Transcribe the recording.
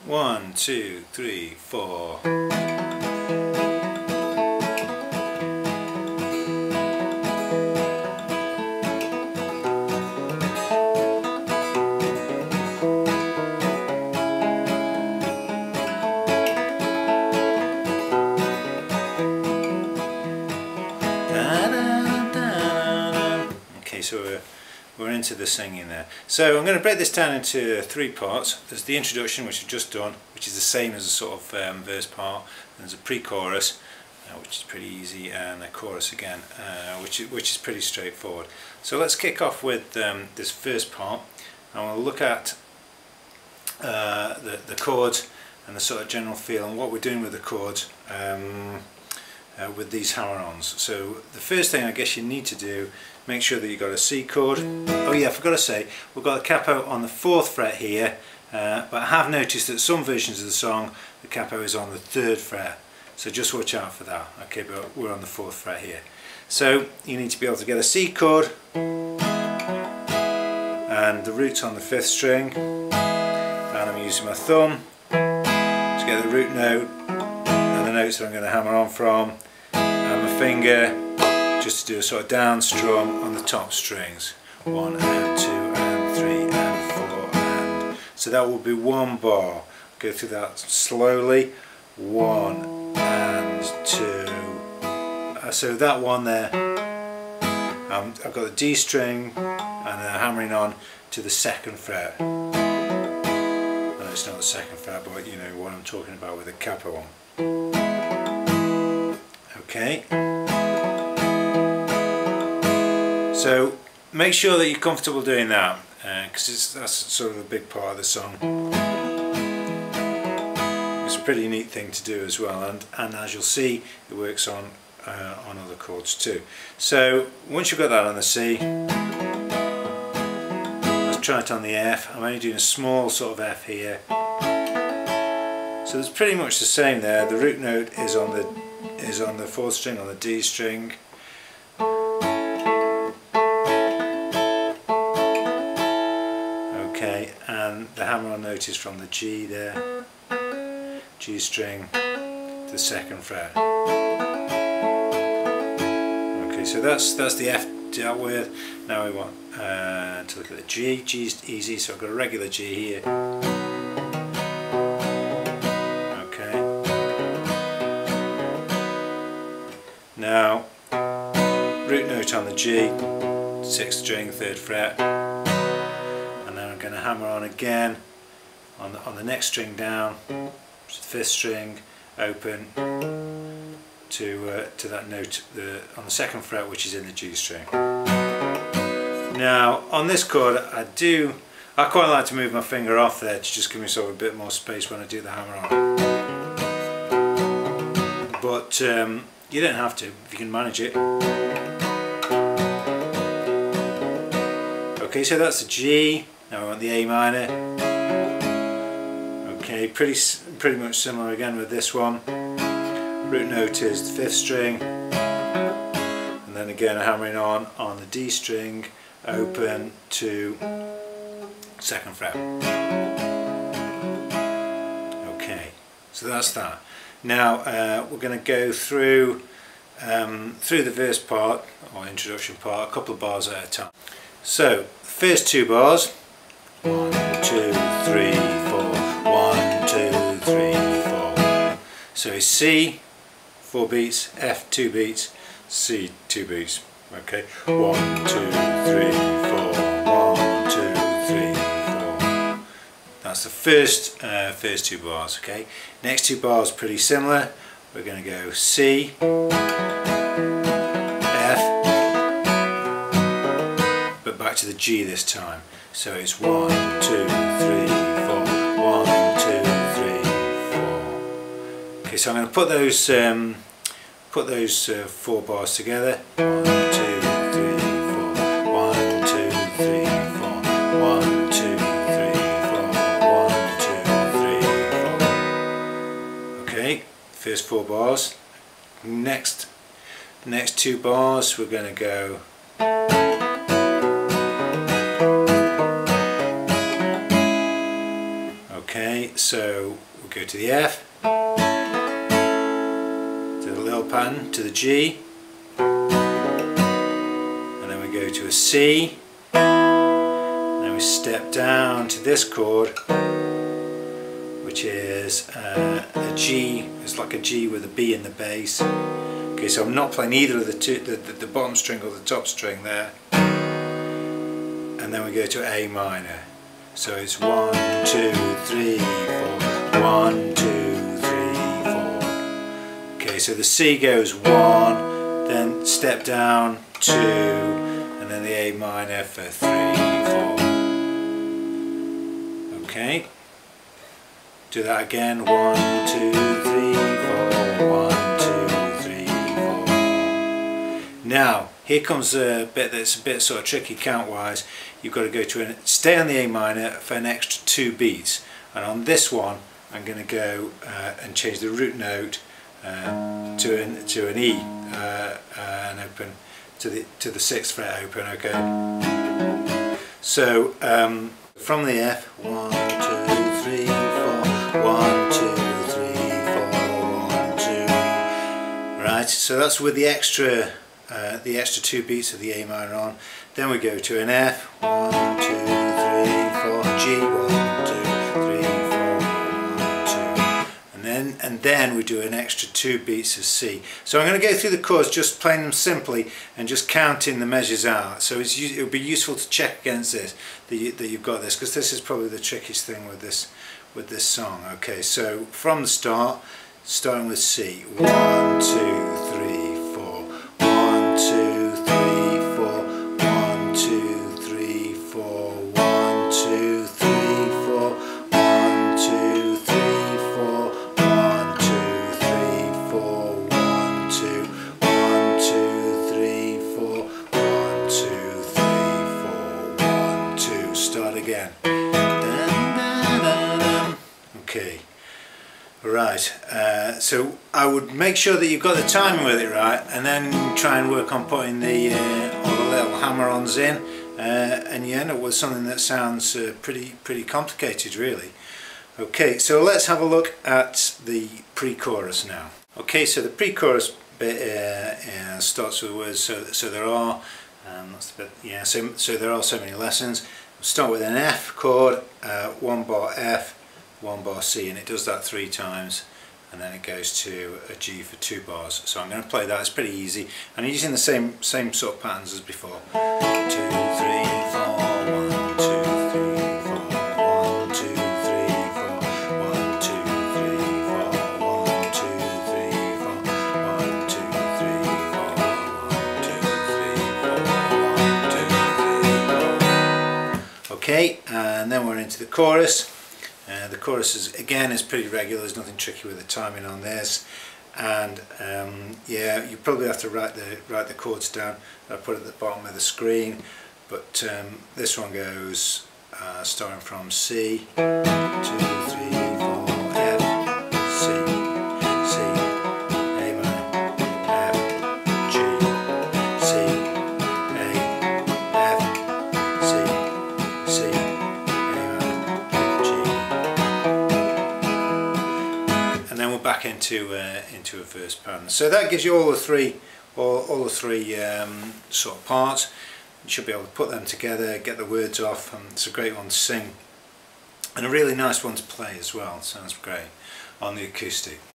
1, 2, 3, 4. Okay, so we're into the singing there. So I'm going to break this down into 3 parts. There's the introduction, which we've just done, which is the same as a sort of verse part. There's a pre-chorus, which is pretty easy, and a chorus again, which is pretty straightforward. So let's kick off with this first part, and we'll look at the chords and the sort of general feel and what we're doing with the chords with these hammer-ons. So the first thing I guess you need to do, make sure that you've got a C chord. Oh yeah, I forgot to say, we've got the capo on the 4th fret here, but I have noticed that some versions of the song the capo is on the 3rd fret, so just watch out for that. Okay, but we're on the 4th fret here. So you need to be able to get a C chord, and the root's on the 5th string, and I'm using my thumb to get the root note and the notes that I'm going to hammer on from, and my finger just to do a sort of down strum on the top strings. 1 and 2 and 3 and 4 and... So that will be 1 bar. Go through that slowly. 1 and 2. So that one there, I've got the D string and I'm hammering on to the 2nd fret. No, it's not the 2nd fret, but you know what I'm talking about with the capo on. Okay. So make sure that you're comfortable doing that, because that's sort of a big part of the song. It's a pretty neat thing to do as well, and as you'll see, it works on other chords too. So once you've got that on the C, let's try it on the F. I'm only doing a small sort of F here. So it's pretty much the same there. The root note is on the 4th string, on the D string. Okay, and the hammer-on note is from the G there, G string to the 2nd fret. Okay, so that's the F dealt with. Now we want to look at the G. G's easy, so I've got a regular G here. Okay. Now, root note on the G, 6th string, 3rd fret. I'm going to hammer on again on the next string down, which is the 5th string, open to that note on the 2nd fret, which is in the G string. Now on this chord, I quite like to move my finger off there to just give myself a bit more space when I do the hammer on. But you don't have to if you can manage it. Okay, so that's the G. Now we want the A minor. Okay, pretty much similar again with this one. Root note is the 5th string, and then again hammering on the D string, open to 2nd fret. Okay, so that's that. Now we're going to go through the verse part or introduction part, a couple of bars at a time. So the first 2 bars. 1, 2, 3, 4. 1, 2, 3, 4. So it's C, 4 beats, F, 2 beats, C, 2 beats. Okay. 1, 2, 3, 4. 1, 2, 3, 4. That's the first 2 bars. Okay. Next 2 bars pretty similar. We're going to go C, F, but back to the G this time. So it's 1, 2, 3, 4, 1, 2, 3, 4. Okay, so I'm going to put those 4 bars together. 1, 2, 3, 4. 1, 2, 3, 4. 1, 2, 3, 4. 1, 2, 3, 4. Okay, first 4 bars. Next 2 bars, we're going to go. Okay, so we'll go to the F, to the little pattern, to the G, and then we go to a C, and then we step down to this chord, which is a G. It's like a G with a B in the bass. Okay, so I'm not playing either of the bottom string or the top string there. And then we go to A minor. So it's 1, 2, 3, 4. 1, 2, 3, 4. Okay, so the C goes 1, then step down 2, and then the A minor for 3, 4. Okay. Do that again. 1, 2, 3, 4. 1, 2, 3, 4. Now, here comes a bit that's a bit sort of tricky count-wise. You've got to go to stay on the A minor for an extra 2 beats, and on this one I'm going to go and change the root note to an E and open to the 6th fret open. Okay. So from the F, 1, 2, 3, 4. 1, 2, 3, 4. 1, 2. Right. So that's with the extra 2 beats of the A minor on. Then we go to an F, 1, 2, 3, 4, G, 1, 2, 3, 4, 1, 2, and then we do an extra 2 beats of C. So I'm going to go through the chords, just playing them simply and just counting the measures out. So it would be useful to check against this that you've got this, because this is probably the trickiest thing with this song. Okay, so from the start, starting with C, 1, 2, 3, 4. 1, 2, 3, 4. 1, 2, 3, 4. 1, 2, 3, 4. 1, 2, 3, 4. 1, 2, 3, 4. 1, 2, 3, 4. 1, 2, 3, 4. 1, 2. Start again. Okay. Right, so I would make sure that you've got the timing with it right, and then try and work on putting all the little hammer-ons in, and you end up with something that sounds pretty complicated, really. Okay, so let's have a look at the pre-chorus now. Okay, so the pre-chorus bit starts with words. So there are so there are so many lessons. We'll start with an F chord, 1 bar F. 1 bar C, and it does that 3 times, and then it goes to a G for 2 bars. So I'm going to play that. It's pretty easy, and I'm using the same sort of patterns as before. 2, 3, 4. 1, 2, 3, 4. 1, 2, 3, 4. 1, 2, 3, 4. 1, 2, 3, 4. 1, 2, 3, 4. 1, 2, 3, 4. 1, 2, 3, 4. Okay, and then we're into the chorus. The chorus is pretty regular. There's nothing tricky with the timing on this, and yeah, you probably have to write the chords down. I put it at the bottom of the screen, but this one goes starting from C, 2, 3, 4, F, C, C, A minor, F, G, C, A, F, C, C. And then we're back into a verse pattern. So that gives you all the three sort of parts. You should be able to put them together, get the words off, and it's a great one to sing, and a really nice one to play as well. Sounds great on the acoustic.